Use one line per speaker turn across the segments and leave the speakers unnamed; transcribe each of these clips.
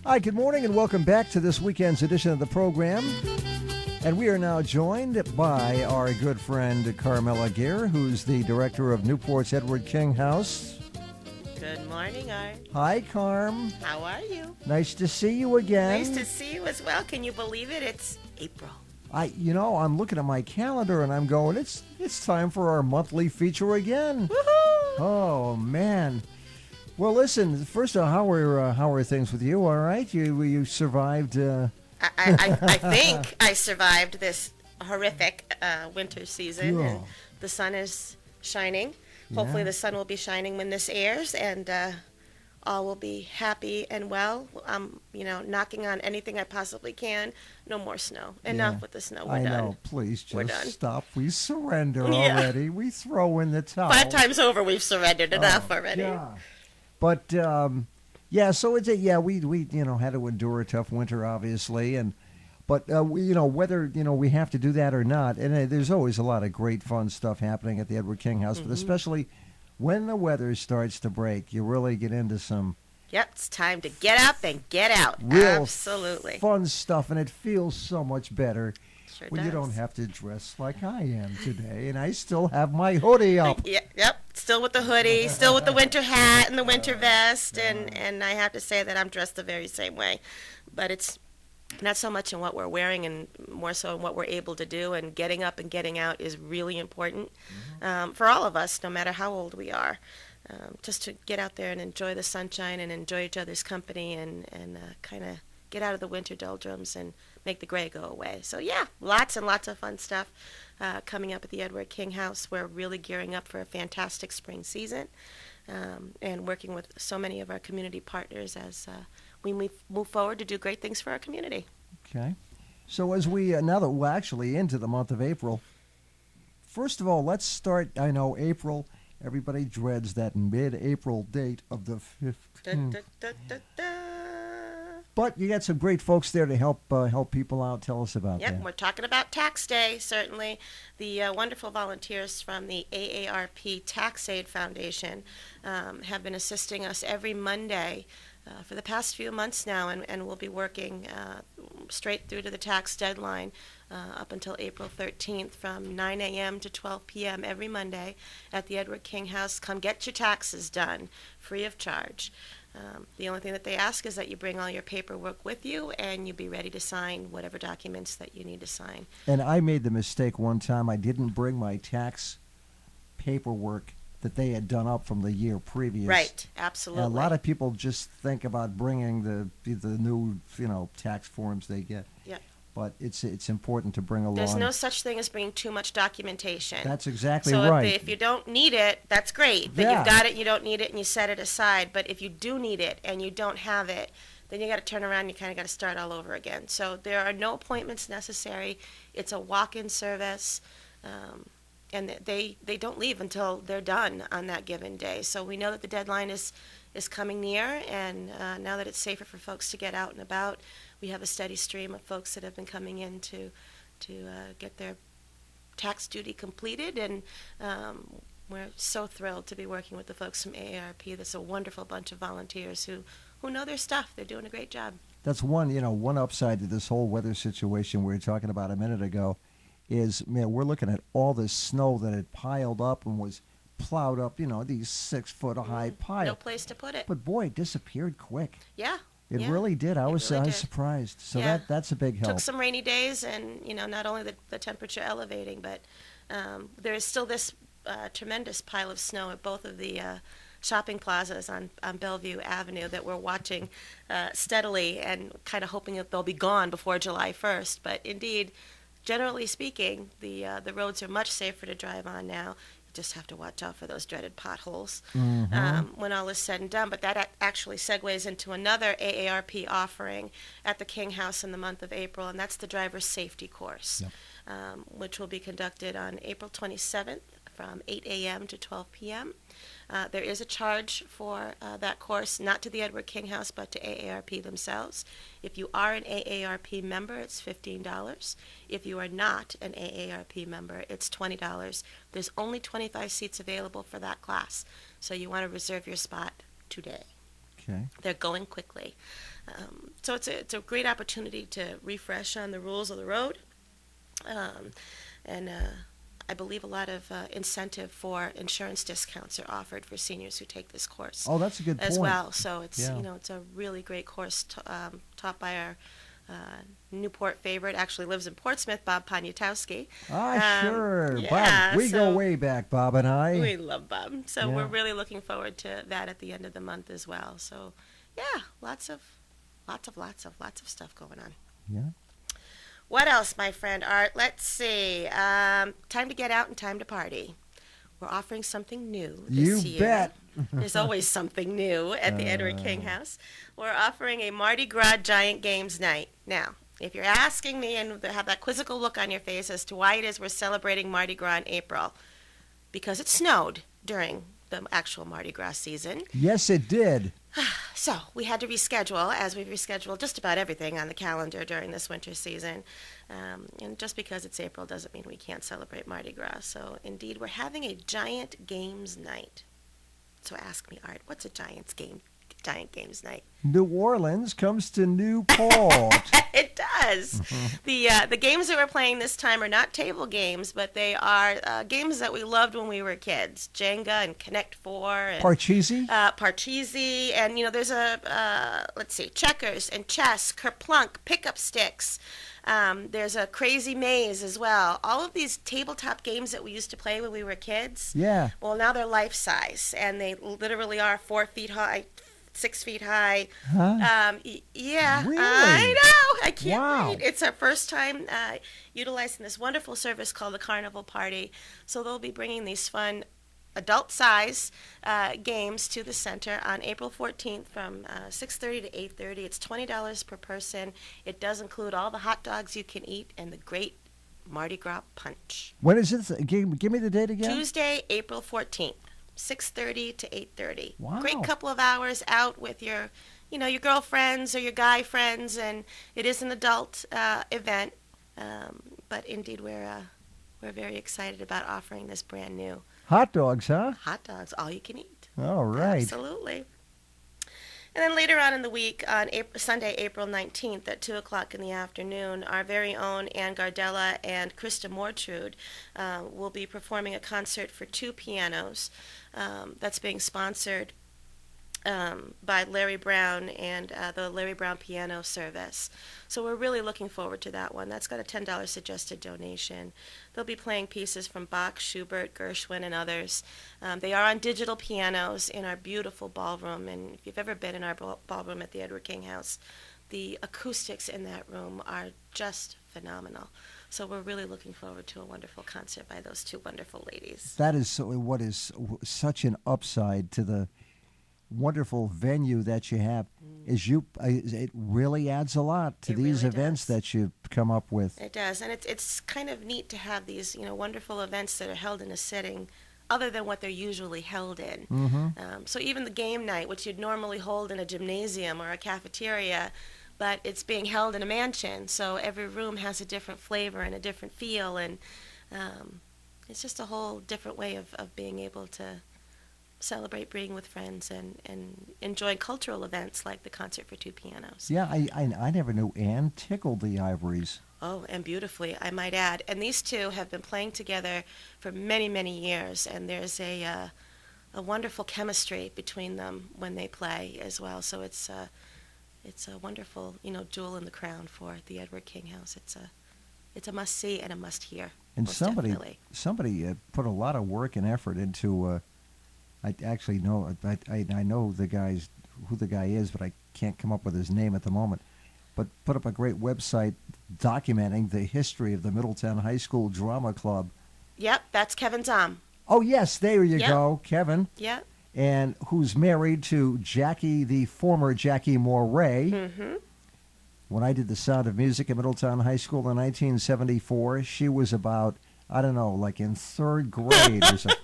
Hi, good morning, and welcome back to this weekend's edition of the program. And we are now joined by our good friend Carmela Gear, who's the director of Newport's Edward King House.
Good morning, Art.
Hi, Carm.
How are you?
Nice to see you again.
Nice to see you as well. Can you believe it? It's April.
I'm looking at my calendar and I'm going, it's time for our monthly feature again.
Woohoo!
Oh, man. Well, listen, first of all, how are things with you? All right? You survived...
I think I survived this horrific winter season, and the sun is shining.
Yeah.
Hopefully the sun will be shining when this airs, and all will be happy and well. I'm, knocking on anything I possibly can. No more snow. Enough with the snow. We're done.
I know. Please
We're done.
just stop. We surrender already. We throw in the towel.
5 times over we've surrendered. Enough already.
Yeah. But, so it's we had to endure a tough winter, obviously, but whether we have to do that or not, and there's always a lot of great fun stuff happening at the Edward King House, but especially when the weather starts to break, you really get into some
it's time to get up and get out.
Real
Absolutely.
fun stuff, and it feels so much better
Sure
when
does.
you don't have to dress like I am today, and I still have my hoodie up.
Yep. Still with the hoodie, still with the winter hat and the winter vest, and I have to say that I'm dressed the very same way. But it's not so much in what we're wearing and more so in what we're able to do, and getting up and getting out is really important for all of us, no matter how old we are. Just to get out there and enjoy the sunshine and enjoy each other's company and kind of get out of the winter doldrums and make the gray go away. So lots and lots of fun stuff coming up at the Edward King House. We're really gearing up for a fantastic spring season and working with so many of our community partners as we move forward to do great things for our community.
Okay. So as we, now that we're actually into the month of April, first of all, let's start, I know April, everybody dreads that mid-April date of the 15th. But you got some great folks there to help people out. Tell us about that.
Yep, we're talking about Tax Day, certainly. The wonderful volunteers from the AARP Tax Aid Foundation have been assisting us every Monday for the past few months now, and we'll be working straight through to the tax deadline up until April 13th from 9 a.m. to 12 p.m. every Monday at the Edward King House. Come get your taxes done, free of charge. The only thing that they ask is that you bring all your paperwork with you and you be ready to sign whatever documents that you need to sign.
And I made the mistake one time. I didn't bring my tax paperwork that they had done up from the year previous.
Right, absolutely.
And a lot of people just think about bringing the new tax forms they get.
Yep.
But it's important to bring along.
There's no such thing as bringing too much documentation.
That's exactly
so
right.
So if you don't need it, that's great. But you've got it, you don't need it, and you set it aside. But if you do need it and you don't have it, then you got to turn around and you kind of got to start all over again. So there are no appointments necessary. It's a walk-in service. And they don't leave until they're done on that given day. So we know that the deadline is coming near, and now that it's safer for folks to get out and about, we have a steady stream of folks that have been coming in to get their tax duty completed, and we're so thrilled to be working with the folks from AARP. There's a wonderful bunch of volunteers who know their stuff. They're doing a great job.
That's one upside to this whole weather situation we were talking about a minute ago. Is, we're looking at all this snow that had piled up and was plowed up, these 6-foot high piles.
No place to put it.
But boy, it disappeared quick.
Yeah.
It really did. I was surprised. So that's a big help.
Took some rainy days, and not only the temperature elevating, but there is still this tremendous pile of snow at both of the shopping plazas on Bellevue Avenue that we're watching steadily and kind of hoping that they'll be gone before July 1st. But indeed, generally speaking, the roads are much safer to drive on now. You just have to watch out for those dreaded potholes when all is said and done. But that actually segues into another AARP offering at the King House in the month of April, and that's the driver's safety course, which will be conducted on April 27th from 8 a.m. to 12 p.m. There is a charge for that course, not to the Edward King House, but to AARP themselves. If you are an AARP member, it's $15. If you are not an AARP member, it's $20. There's only 25 seats available for that class, so you want to reserve your spot today.
Okay.
They're going quickly. So it's a great opportunity to refresh on the rules of the road. Um, and I believe a lot of incentive for insurance discounts are offered for seniors who take this course
Oh, that's a good
as
point.
well. So it's
Yeah.
it's a really great course taught by our Newport favorite. Actually lives in Portsmouth, Bob Poniatowski.
Sure. Bob,
Yeah,
we go
so
way back, Bob and I.
we love Bob. So we're
Yeah.
really looking forward to that at the end of the month as well. So yeah, lots of stuff going on.
Yeah.
What else, my friend Art? Let's see. Time to get out and time to party. We're offering something new this
You
year.
bet.
There's always something new at the Edward King House. We're offering a Mardi Gras Giant Games Night. Now, if you're asking me and have that quizzical look on your face as to why it is we're celebrating Mardi Gras in April, because it snowed during the actual Mardi Gras season.
Yes, it did.
So we had to reschedule, as we've rescheduled just about everything on the calendar during this winter season. And just because it's April doesn't mean we can't celebrate Mardi Gras. So indeed, we're having a giant games night. So ask me, Art, what's a giant games night?
New Orleans comes to Newport.
It does. The games that we're playing this time are not table games, but they are games that we loved when we were kids. Jenga and Connect Four and
Parcheesi?
Parcheesi, and there's let's see, checkers and chess, kerplunk, pickup sticks. There's a crazy maze as well. All of these tabletop games that we used to play when we were kids.
Yeah.
Well, now they're life size, and they literally are 4 feet high, 6 feet high.
Huh?
Yeah,
Really?
I know. I can't
Wow.
wait. It's our first time utilizing this wonderful service called the Carnival Party. So they'll be bringing these fun adult-size games to the center on April 14th from 6:30 to 8:30. It's $20 per person. It does include all the hot dogs you can eat and the great Mardi Gras punch.
When is it? Give me the date again.
Tuesday, April 14th. 6:30 to 8:30.
Wow.
Great couple of hours out with your girlfriends or your guy friends, and it is an adult event. But indeed, we're very excited about offering this brand new
Hot dogs, huh?
hot dogs, all you can eat.
All right.
Absolutely. And then later on in the week, on Sunday, April 19th at 2 o'clock in the afternoon, our very own Ann Gardella and Krista Mortrude will be performing a concert for 2 pianos that's being sponsored by Larry Brown and the Larry Brown Piano Service. So we're really looking forward to that one. That's got a $10 suggested donation. They'll be playing pieces from Bach, Schubert, Gershwin, and others. They are on digital pianos in our beautiful ballroom, and if you've ever been in our ballroom at the Edward King House, the acoustics in that room are just phenomenal. So we're really looking forward to a wonderful concert by those 2 wonderful ladies.
That is what is such an upside to the wonderful venue that you have. It really adds a lot to
It
these
really
events
does.
that you come up with.
It does, and it's kind of neat to have these wonderful events that are held in a setting other than what they're usually held in. So even the game night, which you'd normally hold in a gymnasium or a cafeteria, but it's being held in a mansion, so every room has a different flavor and a different feel, and it's just a whole different way of being able to celebrate being with friends and enjoy cultural events like the concert for 2 pianos.
Yeah, I never knew Ann tickled the ivories.
Oh, and beautifully, I might add. And these 2 have been playing together for many, many years, and there's a wonderful chemistry between them when they play as well. So it's a wonderful, jewel in the crown for the Edward King House. It's a must see and a must hear.
And
most
somebody
definitely.
put a lot of work and effort into. I actually know I know who the guy is, but I can't come up with his name at the moment. But put up a great website documenting the history of the Middletown High School Drama Club.
Yep, that's Kevin Zom.
Oh yes, there you
Yep.
go, Kevin.
Yep.
And who's married to Jackie, the former Jackie Moray.
Mm-hmm.
When I did The Sound of Music at Middletown High School in 1974, she was about, I don't know, like in 3rd grade or something.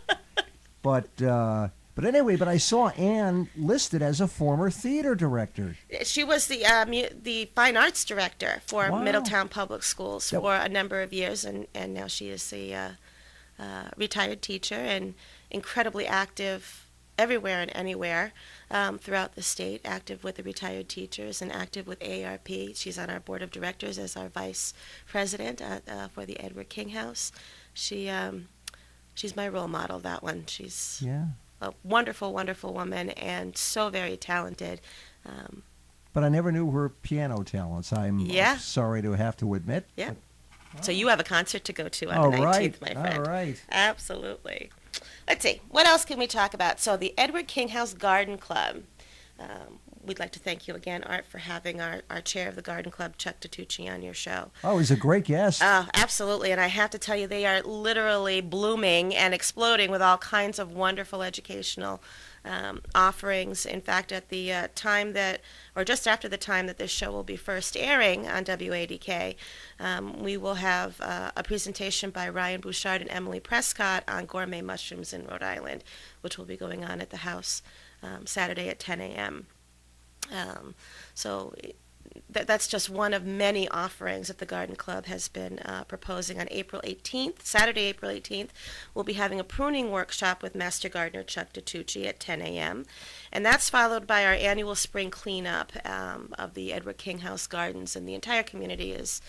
But anyway, I saw Ann listed as a former theater director.
She was the fine arts director for
Wow.
Middletown Public Schools
That-
for a number of years, and now she is a retired teacher and incredibly active everywhere and anywhere throughout the state, active with the retired teachers and active with AARP. She's on our board of directors as our vice president for the Edward King House. She's my role model, that one. She's
Yeah.
a wonderful, wonderful woman and so very talented.
But I never knew her piano talents. I'm
Yeah.
sorry to have to admit.
Yeah. So you have a concert to go to on
All
the 19th,
right.
my friend.
All right.
Absolutely. Let's see. What else can we talk about? So the Edward King House Garden Club. We'd like to thank you again, Art, for having our chair of the Garden Club, Chuck DiTucci, on your show.
Oh, he's a great guest.
Oh, absolutely. And I have to tell you, they are literally blooming and exploding with all kinds of wonderful educational offerings. In fact, at the time that, or just after the time that this show will be first airing on WADK, we will have a presentation by Ryan Bouchard and Emily Prescott on gourmet mushrooms in Rhode Island, which will be going on at the house Saturday at 10 a.m. So that's just one of many offerings that the Garden Club has been proposing. On April 18th, Saturday, April 18th, we'll be having a pruning workshop with Master Gardener Chuck DiTucci at 10 a.m. And that's followed by our annual spring cleanup of the Edward King House Gardens. And the entire community is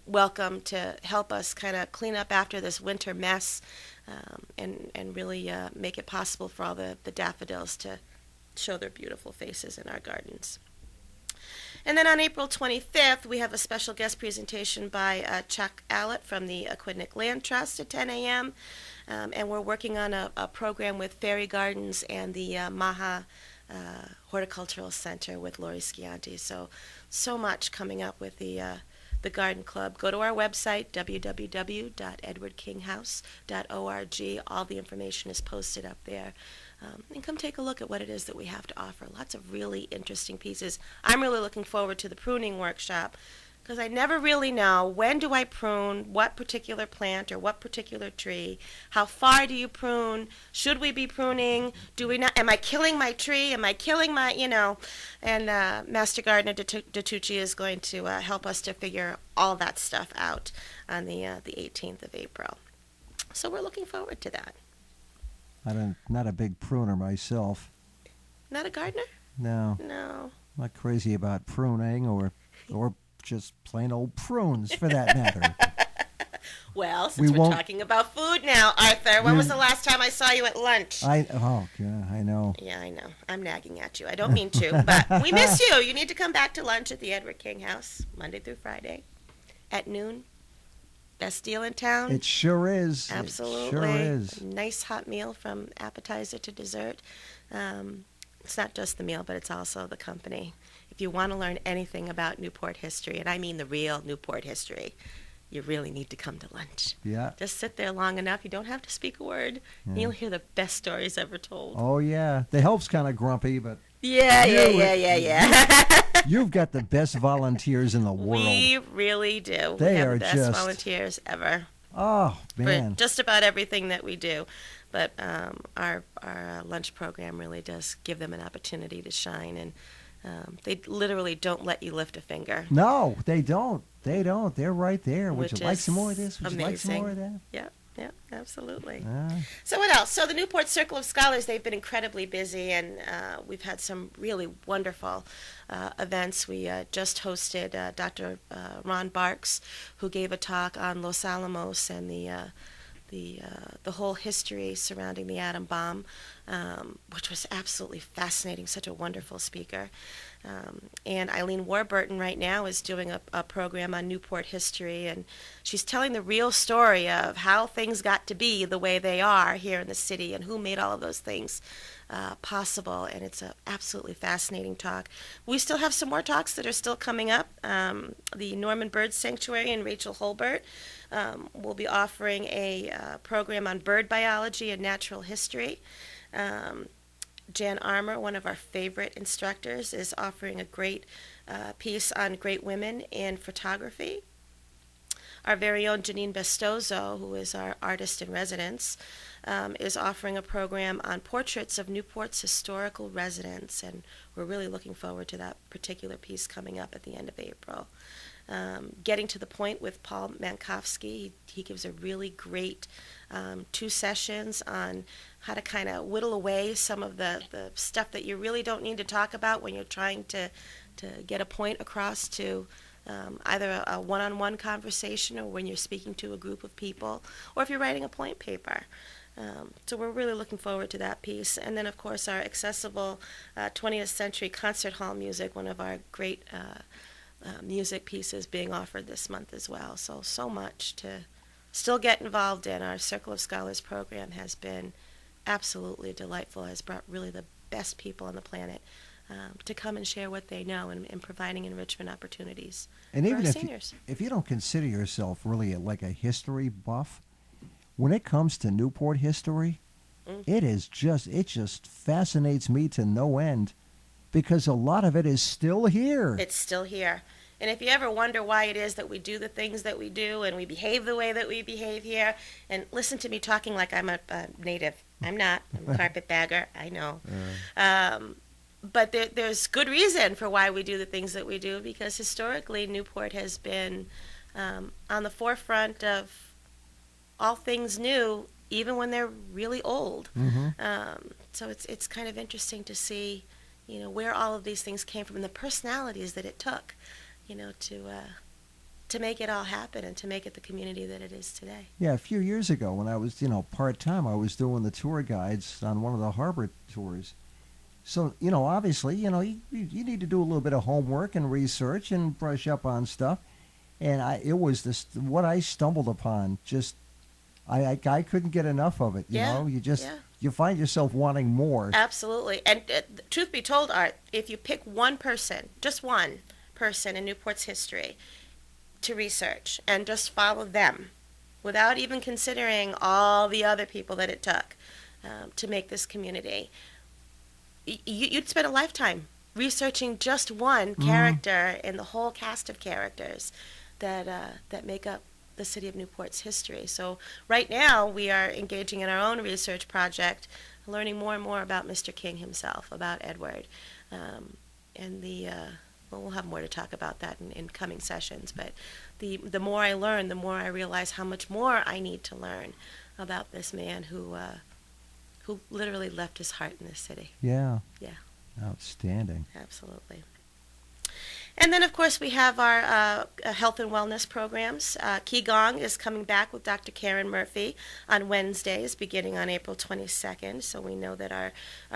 welcome to help us kind of clean up after this winter mess and really make it possible for all the daffodils to show their beautiful faces in our gardens. And then on April 25th, we have a special guest presentation by Chuck Allett from the Aquidneck Land Trust at 10 a.m. And we're working on a program with Fairy Gardens and the Maha Horticultural Center with Lori Schianti. So much coming up with the Garden Club. Go to our website, www.edwardkinghouse.org. All the information is posted up there. And come take a look at what it is that we have to offer. Lots of really interesting pieces. I'm really looking forward to the pruning workshop because I never really know when do I prune what particular plant or what particular tree. How far do you prune? Should we be pruning? Do we not? Am I killing my tree? Am I killing my, And Master Gardener DiTucci is going to help us to figure all that stuff out on the 18th of April. So we're looking forward to that.
I'm not a big pruner myself.
Not a gardener?
No.
No.
I'm not crazy about pruning or just plain old prunes for that matter.
Well, since we're talking about food now, Arthur, when was the last time I saw you at lunch?
Oh, yeah, I know.
Yeah, I know. I'm nagging at you. I don't mean to, but we miss you. You need to come back to lunch at the Edward King House, Monday through Friday, at noon. Best deal in town.
It sure is.
Absolutely.
It sure is.
Nice hot meal from appetizer to dessert. It's not just the meal, but it's also the company. If you want to learn anything about Newport history, and I mean the real Newport history, you really need to come to lunch.
Yeah.
Just sit there long enough. You don't have to speak a word.
Yeah.
And you'll hear the best stories ever told.
Oh, yeah. The help's kind of grumpy, but...
Yeah.
You've got the best volunteers in the world.
We really do.
They
we have
are
the best
just
volunteers ever.
Oh, man.
For just about everything that we do. But our lunch program really does give them an opportunity to shine, and they literally don't let you lift a finger.
No, they don't. They're right there. Would
Which
you like
is
some more of this? Would you like some
amazing.
more of that?
Yeah, absolutely.
Ah.
So what else? So the Newport Circle of Scholars, they've been incredibly busy, and we've had some really wonderful events. We just hosted Dr. Ron Barks, who gave a talk on Los Alamos and the whole history surrounding the atom bomb, which was absolutely fascinating. Such a wonderful speaker. And Eileen Warburton right now is doing a program on Newport history, and she's telling the real story of how things got to be the way they are here in the city and who made all of those things possible. And it's an absolutely fascinating talk. We still have some more talks that are still coming up. The Norman Bird Sanctuary and Rachel Holbert will be offering a program on bird biology and natural history. Jan Armour, one of our favorite instructors, is offering a great piece on great women in photography. our very own Janine Bestozo, who is our artist in residence, is offering a program on portraits of Newport's historical residents, and we're really looking forward to that particular piece coming up at the end of April. Getting to the point with Paul Mankowski, he gives a really great 2 sessions on how to kind of whittle away some of the stuff that you really don't need to talk about when you're trying to get a point across to either a one-on-one conversation or when you're speaking to a group of people, or if you're writing a point paper. So we're really looking forward to that piece. And then, of course, our accessible 20th century concert hall music, one of our great music pieces being offered this month as well. So much to still get involved in. Our Circle of Scholars program has been absolutely delightful, has brought really the best people on the planet to come and share what they know and providing enrichment opportunities
And
for
even
our
if
seniors.
if you don't consider yourself really like a history buff, when it comes to Newport history, it just fascinates me to no end, because a lot of it is still here.
It's still here. And if you ever wonder why it is that we do the things that we do and we behave the way that we behave here, and listen to me talking like I'm a native. I'm not. I'm a carpetbagger. I know. But there's good reason for why we do the things that we do, because historically Newport has been on the forefront of all things new, even when they're really old. So it's kind of interesting to see, where all of these things came from and the personalities that it took, to make it all happen and to make it the community that it is today.
Yeah, a few years ago when I was, part-time, I was doing the tour guides on one of the harbor tours. So, obviously, you need to do a little bit of homework and research and brush up on stuff. And it was what I stumbled upon. Just, I couldn't get enough of it. You find yourself wanting more.
Absolutely. And truth be told, Art, if you pick one person, just one person in Newport's history to research and just follow them without even considering all the other people that it took to make this community, you'd spend a lifetime researching just one character in the whole cast of characters that make up the city of Newport's history. So right now we are engaging in our own research project, learning more and more about Mr. King himself, about Edward, and we'll have more to talk about that in coming sessions. But the more I learn, the more I realize how much more I need to learn about this man who literally left his heart in this city.
Yeah.
Yeah.
Outstanding.
Absolutely. And then, of course, we have our health and wellness programs. Qigong is coming back with Dr. Karen Murphy on Wednesdays, beginning on April 22nd. So we know that our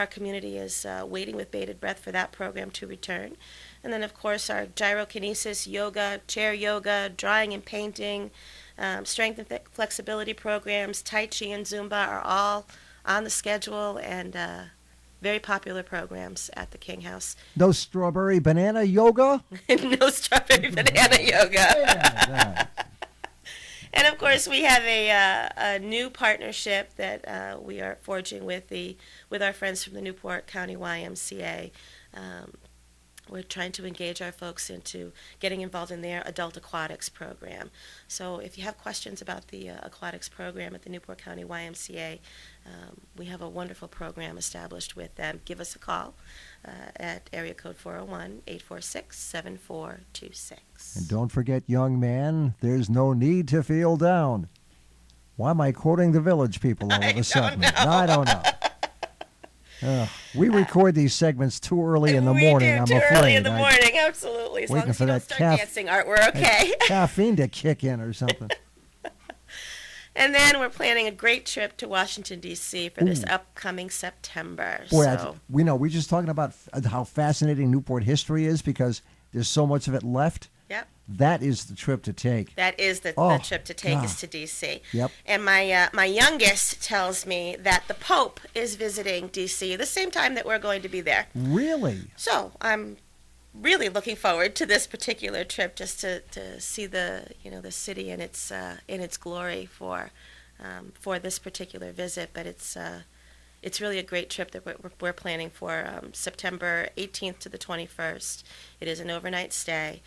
community is waiting with bated breath for that program to return. And then, of course, our gyrokinesis, yoga, chair yoga, drawing and painting, strength and flexibility programs, Tai Chi and Zumba are all on the schedule, and very popular programs at the King House.
No strawberry banana yoga?
No strawberry banana yoga.
Yeah,
And of course, we have a new partnership that we are forging with our friends from the Newport County YMCA. We're trying to engage our folks into getting involved in their adult aquatics program. So if you have questions about the aquatics program at the Newport County YMCA, we have a wonderful program established with them. Give us a call at area code 401-846-7426.
And don't forget, young man, there's no need to feel down. Why am I quoting the Village People all of a sudden? I don't know. We record these segments too early in the morning, I'm afraid.
Too early in the morning, absolutely. As long as you don't start dancing, Art, we're okay.
Caffeine to kick in or something.
And then we're planning a great trip to Washington, D.C. for this upcoming September.
Boy, we're just talking about how fascinating Newport history is, because there's so much of it left.
Yep.
That is the trip to take.
That is the trip to take, is to D.C.
Yep.
And my youngest tells me that the Pope is visiting D.C. the same time that we're going to be there.
Really?
So I'm really looking forward to this particular trip, just to see the city in its glory for this particular visit. But it's really a great trip that we're planning for September 18th to the 21st. It is an overnight stay.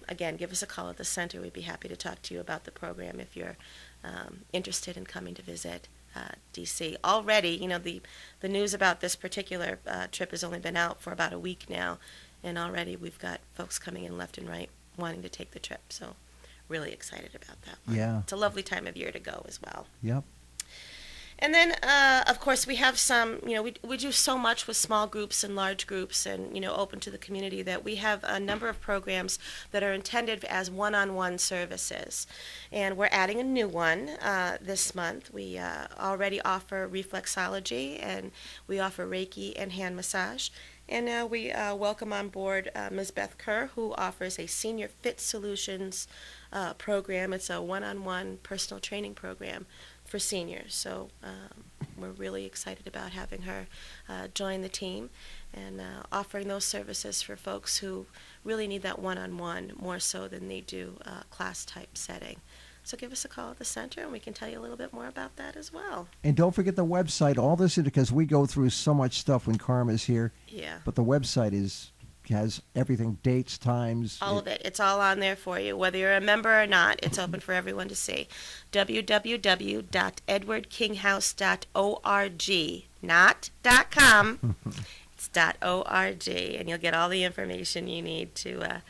Again, give us a call at the center. We'd be happy to talk to you about the program if you're interested in coming to visit DC. Already, you know, the news about this particular trip has only been out for about a week now, and already we've got folks coming in left and right wanting to take the trip. So really excited about that one.
Yeah.
It's a lovely time of year to go as well.
Yep.
And then, of course, we have some, you know, we do so much with small groups and large groups and, you know, open to the community that we have a number of programs that are intended as one-on-one services. And we're adding a new one this month. We already offer reflexology, and we offer Reiki and hand massage. And now we welcome on board Ms. Beth Kerr, who offers a Senior Fit Solutions program. It's a one-on-one personal training program for seniors. So we're really excited about having her join the team and offering those services for folks who really need that one-on-one more so than they do class-type setting. So give us a call at the center, and we can tell you a little bit more about that as well.
And don't forget the website. All this is because we go through so much stuff when Karma's here.
Yeah.
But the website has everything, dates, times.
All of it. It's all on there for you. Whether you're a member or not, it's open for everyone to see. www.edwardkinghouse.org, not .com. It's .org, and you'll get all the information you need to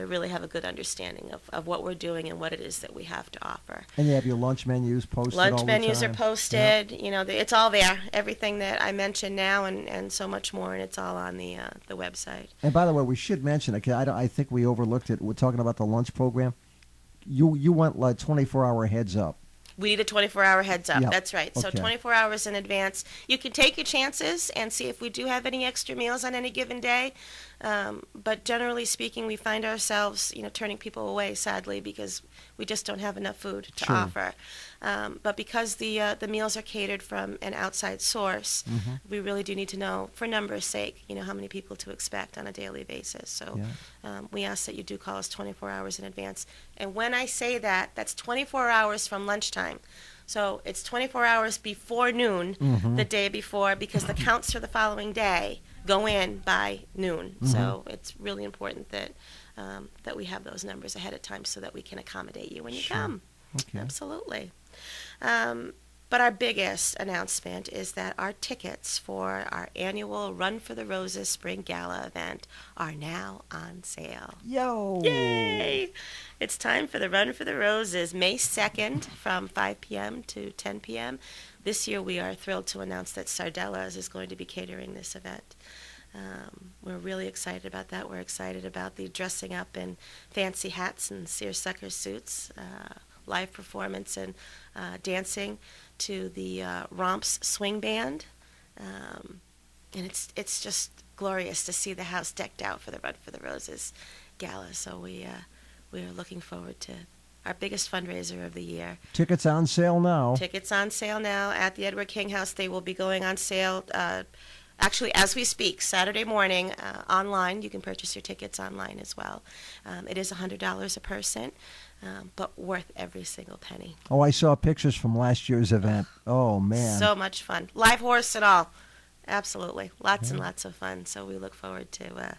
really have a good understanding of what we're doing and what it is that we have to offer.
And you have your lunch menus posted all the time.
Lunch menus are posted.
Yep.
You know, it's all there. Everything that I mentioned now and so much more, and it's all on the website.
And by the way, we should mention, I think we overlooked it. We're talking about the lunch program. You want like 24-hour heads up.
We need a 24-hour heads up.
Yep.
That's right. So
Okay.
24 hours in advance. You can take your chances and see if we do have any extra meals on any given day. But generally speaking, we find ourselves, you know, turning people away, sadly, because we just don't have enough food to
Sure.
offer. But because the meals are catered from an outside source, we really do need to know, for numbers' sake, you know, how many people to expect on a daily basis. So we ask that you do call us 24 hours in advance. And when I say that, that's 24 hours from lunchtime. So it's 24 hours before noon the day before, because the counts for the following day go in by noon. So it's really important that that we have those numbers ahead of time so that we can accommodate you when you
Sure.
come.
Okay.
Absolutely. But our biggest announcement is that our tickets for our annual Run for the Roses Spring Gala event are now on sale.
Yo!
Yay! It's time for the Run for the Roses, May 2nd from 5 p.m. to 10 p.m. This year we are thrilled to announce that Sardellas is going to be catering this event. We're really excited about that. We're excited about the dressing up in fancy hats and seersucker suits, live performance and dancing to the Romps Swing Band. And it's just glorious to see the house decked out for the Run for the Roses Gala. So we are looking forward to our biggest fundraiser of the year.
Tickets on sale now.
Tickets on sale now at the Edward King House. They will be going on sale actually as we speak, Saturday morning online. You can purchase your tickets online as well. It is $100 a person, but worth every single penny.
Oh, I saw pictures from last year's event. Oh, man.
So much fun. Live horse and all. Absolutely. Lots and lots of fun. So we look forward to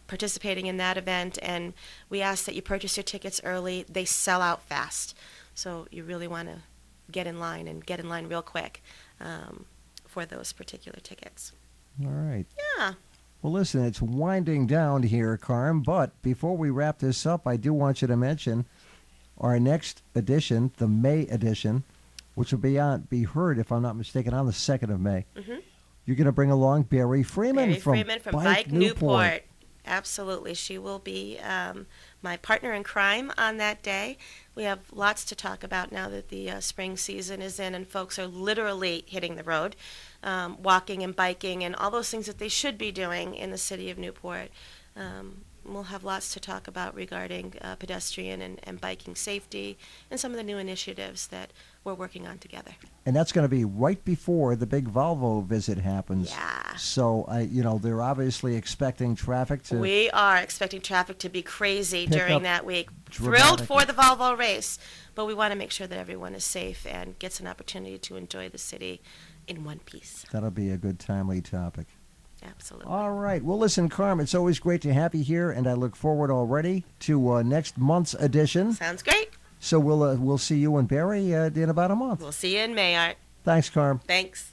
participating in that event, and we ask that you purchase your tickets early. They sell out fast, so you really want to get in line real quick for those particular tickets.
All right.
Yeah.
Well, listen, it's winding down here, Carm, but before we wrap this up, I do want you to mention our next edition, the May edition, which will be heard, if I'm not mistaken, on the 2nd of May. You're going to bring along Barry Freeman from Bike Newport.
Absolutely. She will be my partner in crime on that day. We have lots to talk about now that the spring season is in and folks are literally hitting the road, walking and biking and all those things that they should be doing in the city of Newport. we'll have lots to talk about regarding pedestrian and biking safety and some of the new initiatives that we're working on together.
And that's going to be right before the big Volvo visit happens.
Yeah.
So, they're obviously expecting traffic to...
We are expecting traffic to be crazy
Pick
during
up
that week.
dramatically.
Thrilled for the Volvo race, but we want to make sure that everyone is safe and gets an opportunity to enjoy the city in one piece.
That'll be a good, timely topic.
Absolutely.
All right. Well, listen, Carm, it's always great to have you here, and I look forward already to next month's edition.
Sounds great.
So we'll see you and Barry in about a month.
We'll see you in May, Art.
Thanks, Carm.
Thanks.